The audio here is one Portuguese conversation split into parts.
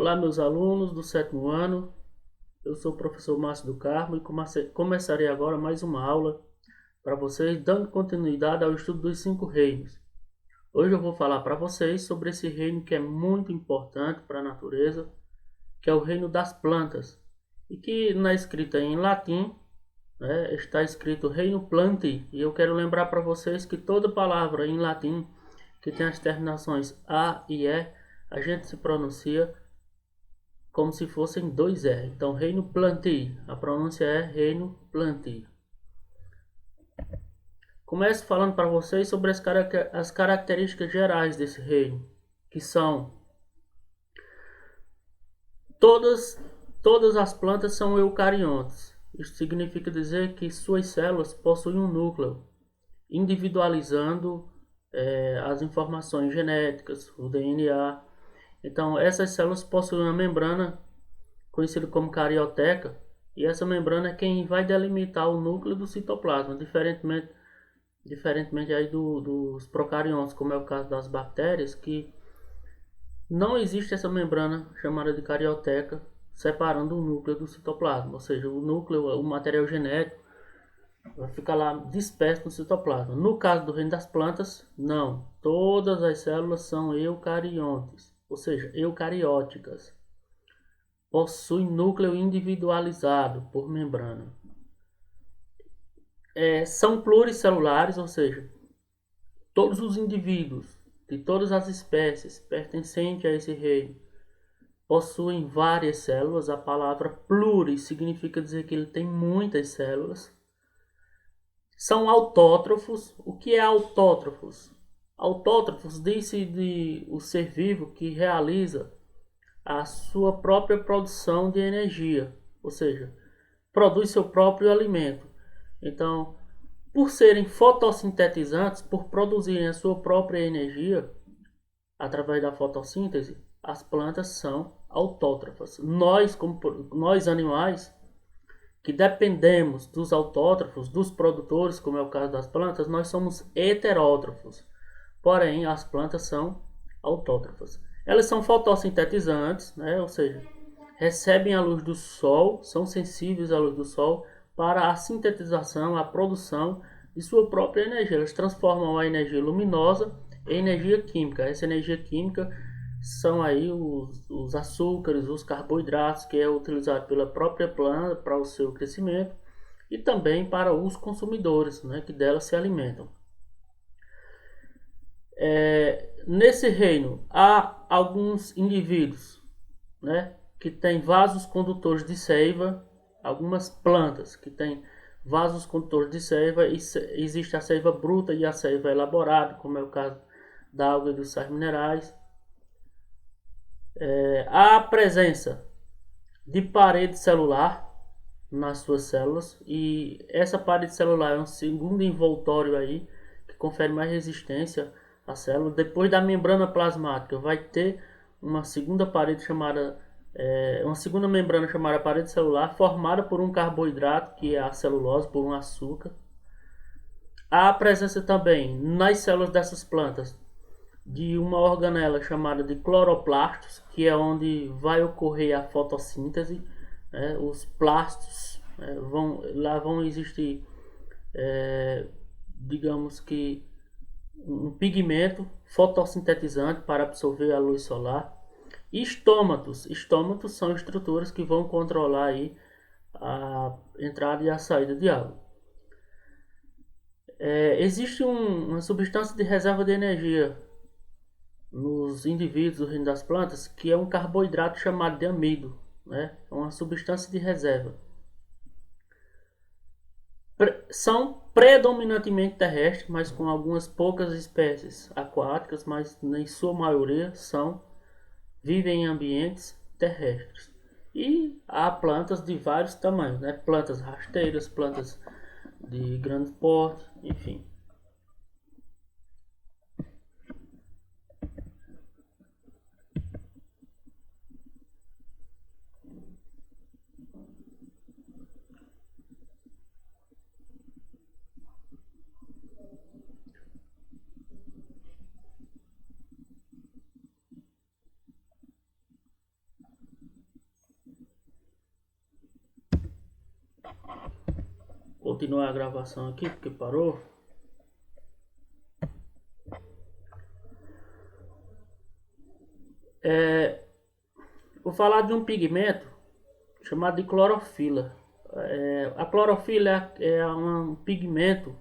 Olá, meus alunos do sétimo ano. Eu sou o professor Márcio do Carmo e começarei agora mais uma aula para vocês, dando continuidade ao estudo dos 5 reinos. Hoje eu vou falar para vocês sobre esse reino que é muito importante para a natureza, que é o reino das plantas, e que na escrita em latim, está escrito reino plantae, e eu quero lembrar para vocês que toda palavra em latim que tem as terminações a e e, a gente se pronuncia como se fossem dois R. Então, reino plantae, a pronúncia é reino plantae. Começo falando para vocês sobre as características gerais desse reino, que são todas as plantas são eucariontes. Isso significa dizer que suas células possuem um núcleo, individualizando as informações genéticas, o DNA. Então, essas células possuem uma membrana conhecida como carioteca, e essa membrana é quem vai delimitar o núcleo do citoplasma, diferentemente aí dos procariontes, como é o caso das bactérias, que não existe essa membrana chamada de carioteca separando o núcleo do citoplasma, ou seja, o núcleo, o material genético vai ficar lá disperso no citoplasma. No caso do reino das plantas, não. Todas as células são eucariontes, ou seja, eucarióticas. Possuem núcleo individualizado por membrana. São pluricelulares, ou seja, todos os indivíduos de todas as espécies pertencentes a esse reino possuem várias células. A palavra pluri significa dizer que ele tem muitas células. São autótrofos. O que é autótrofos? Autótrofos diz-se de o ser vivo que realiza a sua própria produção de energia, ou seja, produz seu próprio alimento. Então, por serem fotossintetizantes, por produzirem a sua própria energia através da fotossíntese, as plantas são autótrofas. Nós animais, que dependemos dos autótrofos, dos produtores, como é o caso das plantas, nós somos heterótrofos. Porém, as plantas são autótrofas. Elas são fotossintetizantes, ou seja, recebem a luz do sol, são sensíveis à luz do sol para a sintetização, a produção de sua própria energia. Elas transformam a energia luminosa em energia química. Essa energia química são aí os açúcares, os carboidratos, que é utilizado pela própria planta para o seu crescimento e também para os consumidores, que dela se alimentam. Nesse reino há alguns indivíduos, que têm vasos condutores de seiva, algumas plantas que têm vasos condutores de seiva, e existe a seiva bruta e a seiva elaborada, como é o caso da alga e dos sais minerais. Há a presença de parede celular nas suas células, e essa parede celular é um segundo envoltório aí que confere mais resistência à célula. Depois da membrana plasmática vai ter uma segunda parede uma segunda membrana chamada parede celular, formada por um carboidrato, que é a celulose, por um açúcar. Há a presença também nas células dessas plantas de uma organela chamada de cloroplastos, que é onde vai ocorrer a fotossíntese. Os plastos, vão existir, digamos que, um pigmento fotossintetizante para absorver a luz solar. E estômatos são estruturas que vão controlar aí a entrada e a saída de água. Existe uma substância de reserva de energia nos indivíduos do reino das plantas, que é um carboidrato chamado de amido, é uma substância de reserva. São predominantemente terrestres, mas com algumas poucas espécies aquáticas, mas em sua maioria vivem em ambientes terrestres. E há plantas de vários tamanhos, plantas rasteiras, plantas de grande porte, enfim. continuar a gravação aqui porque parou. Vou falar de um pigmento chamado de clorofila. A clorofila é um pigmento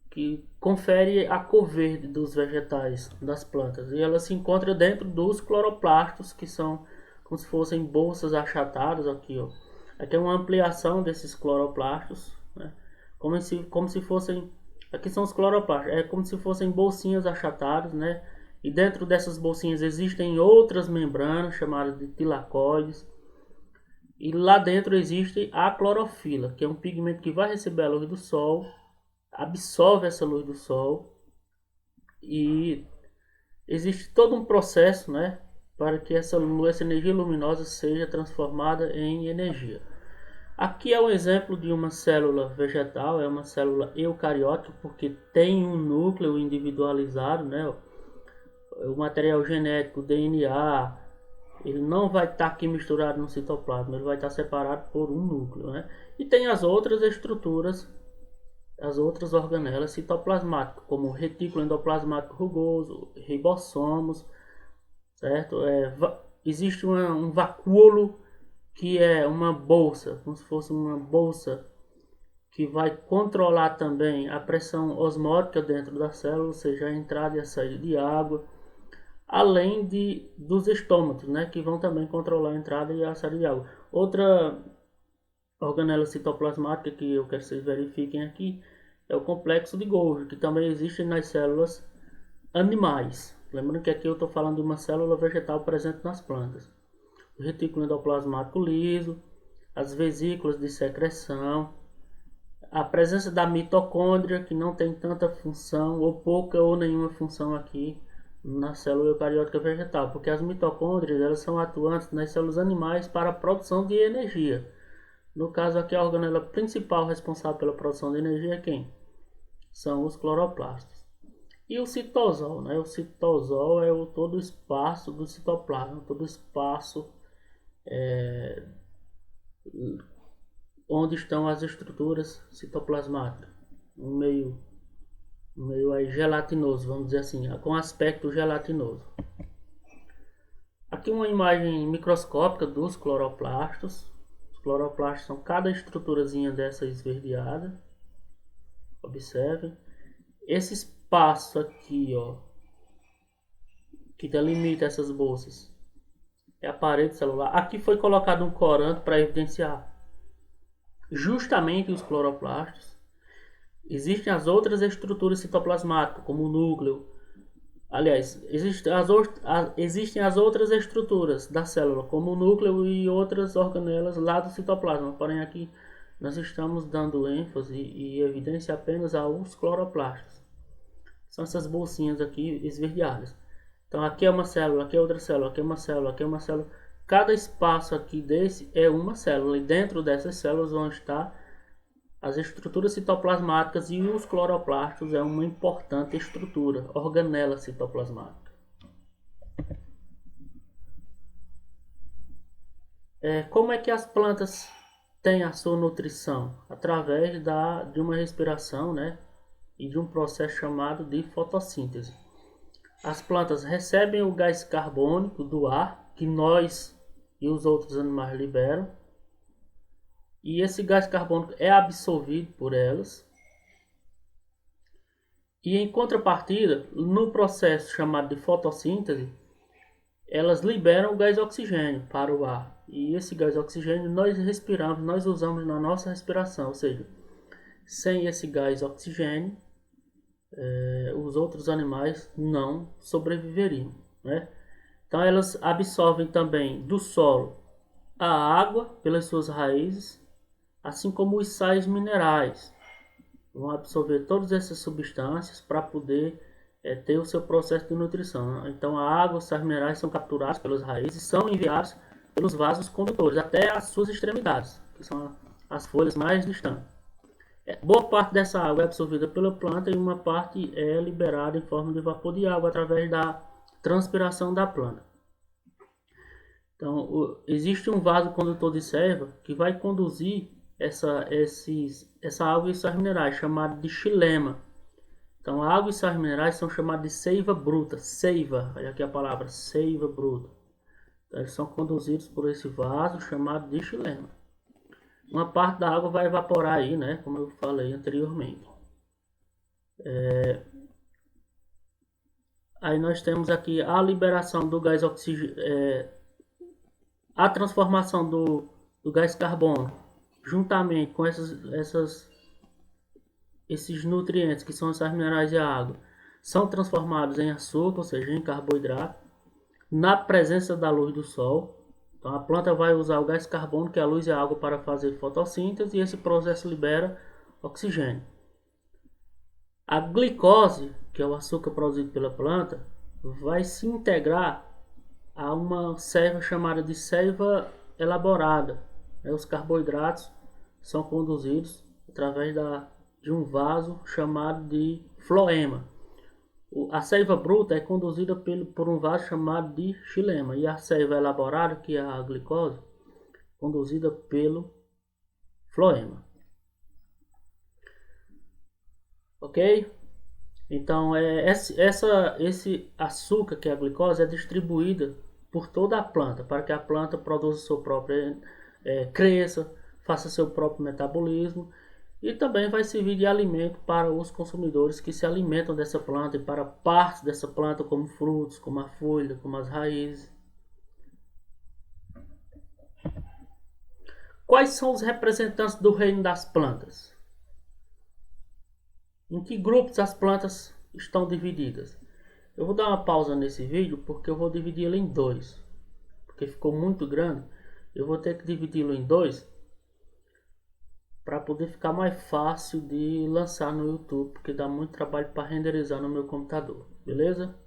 que confere a cor verde dos vegetais, das plantas, e ela se encontra dentro dos cloroplastos, que são como se fossem bolsas achatadas aqui, ó. Aqui é uma ampliação desses cloroplastos, né? Como se fossem, aqui são os cloroplastos, é como se fossem bolsinhas achatadas, né? E dentro dessas bolsinhas existem outras membranas chamadas de tilacoides. E lá dentro existe a clorofila, que é um pigmento que vai receber a luz do sol, absorve essa luz do sol, e existe todo um processo, né, para que essa energia luminosa seja transformada em energia. Aqui é um exemplo de uma célula vegetal, é uma célula eucariótica, porque tem um núcleo individualizado, né? O material genético, o DNA, ele não vai estar aqui misturado no citoplasma, ele vai estar separado por um núcleo, né? E tem as outras estruturas, as outras organelas citoplasmáticas, como o retículo endoplasmático rugoso, ribossomos, certo? Existe um vacúolo, que é uma bolsa, como se fosse uma bolsa que vai controlar também a pressão osmótica dentro da célula, ou seja, a entrada e a saída de água, além dos estômatos, né, que vão também controlar a entrada e a saída de água. Outra organela citoplasmática que eu quero que vocês verifiquem aqui é o complexo de Golgi, que também existe nas células animais. Lembrando que aqui eu estou falando de uma célula vegetal presente nas plantas. O retículo endoplasmático liso, as vesículas de secreção, a presença da mitocôndria, que não tem tanta função, ou pouca ou nenhuma função aqui na célula eucariótica vegetal, porque as mitocôndrias, elas são atuantes nas células animais para a produção de energia. No caso aqui, a organela principal responsável pela produção de energia é quem? São os cloroplastos. E o citosol, né? O citosol é todo o espaço do citoplasma, todo o espaço onde estão as estruturas citoplasmáticas, um meio aí gelatinoso, vamos dizer assim, com aspecto gelatinoso. Aqui uma imagem microscópica dos cloroplastos. Os cloroplastos são cada estruturazinha dessa esverdeada. Observem. Esse espaço aqui, ó, que delimita essas bolsas, é a parede celular. Aqui foi colocado um corante para evidenciar justamente os cloroplastos. Existem as outras estruturas citoplasmáticas, como o núcleo. Aliás, existem as outras estruturas da célula, como o núcleo e outras organelas lá do citoplasma. Porém, aqui nós estamos dando ênfase e evidência apenas aos cloroplastos. São essas bolsinhas aqui esverdeadas. Então, aqui é uma célula, aqui é outra célula, aqui é uma célula, aqui é uma célula. Cada espaço aqui desse é uma célula, e dentro dessas células vão estar as estruturas citoplasmáticas, e os cloroplastos é uma importante estrutura, organela citoplasmática. Como é que as plantas têm a sua nutrição? Através de uma respiração, né, e de um processo chamado de fotossíntese. As plantas recebem o gás carbônico do ar, que nós e os outros animais liberam, e esse gás carbônico é absorvido por elas. E em contrapartida, no processo chamado de fotossíntese, elas liberam o gás oxigênio para o ar. E esse gás oxigênio nós respiramos, nós usamos na nossa respiração. Ou seja, sem esse gás oxigênio, os outros animais não sobreviveriam, né? Então elas absorvem também do solo a água pelas suas raízes, assim como os sais minerais. Vão absorver todas essas substâncias para poder ter o seu processo de nutrição. Então a água, os sais minerais são capturados pelas raízes e são enviados pelos vasos condutores até as suas extremidades, que são as folhas mais distantes. Boa parte dessa água é absorvida pela planta e uma parte é liberada em forma de vapor de água através da transpiração da planta. Então existe um vaso condutor de seiva que vai conduzir essa água e sais minerais, chamado de xilema. Então a água e sais minerais são chamados de seiva bruta. Seiva, olha aqui a palavra, seiva bruta. Então, eles são conduzidos por esse vaso chamado de xilema. Uma parte da água vai evaporar aí, né? Como eu falei anteriormente. Aí nós temos aqui a liberação do gás oxigênio, a transformação do gás carbono, juntamente com esses nutrientes que são os sais minerais e a água, são transformados em açúcar, ou seja, em carboidrato, na presença da luz do sol. Então a planta vai usar o gás carbono, que é a luz e a água, para fazer fotossíntese, e esse processo libera oxigênio. A glicose, que é o açúcar produzido pela planta, vai se integrar a uma seiva chamada de seiva elaborada. Os carboidratos são conduzidos através de um vaso chamado de floema. A seiva bruta é conduzida por um vaso chamado de xilema, e a seiva elaborada, que é a glicose, conduzida pelo floema. Ok? Então esse açúcar, que é a glicose, é distribuída por toda a planta, para que a planta produza seu próprio, cresça, faça seu próprio metabolismo, e também vai servir de alimento para os consumidores que se alimentam dessa planta, e para partes dessa planta, como frutos, como a folha, como as raízes. Quais são os representantes do reino das plantas? Em que grupos as plantas estão divididas? Eu vou dar uma pausa nesse vídeo, porque eu vou dividi-lo em dois, porque ficou muito grande. Eu vou ter que dividi-lo em dois para poder ficar mais fácil de lançar no YouTube, porque dá muito trabalho para renderizar no meu computador, beleza?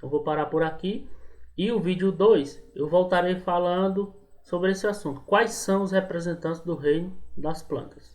Eu vou parar por aqui, e o vídeo 2 eu voltarei falando sobre esse assunto. Quais são os representantes do reino das plantas?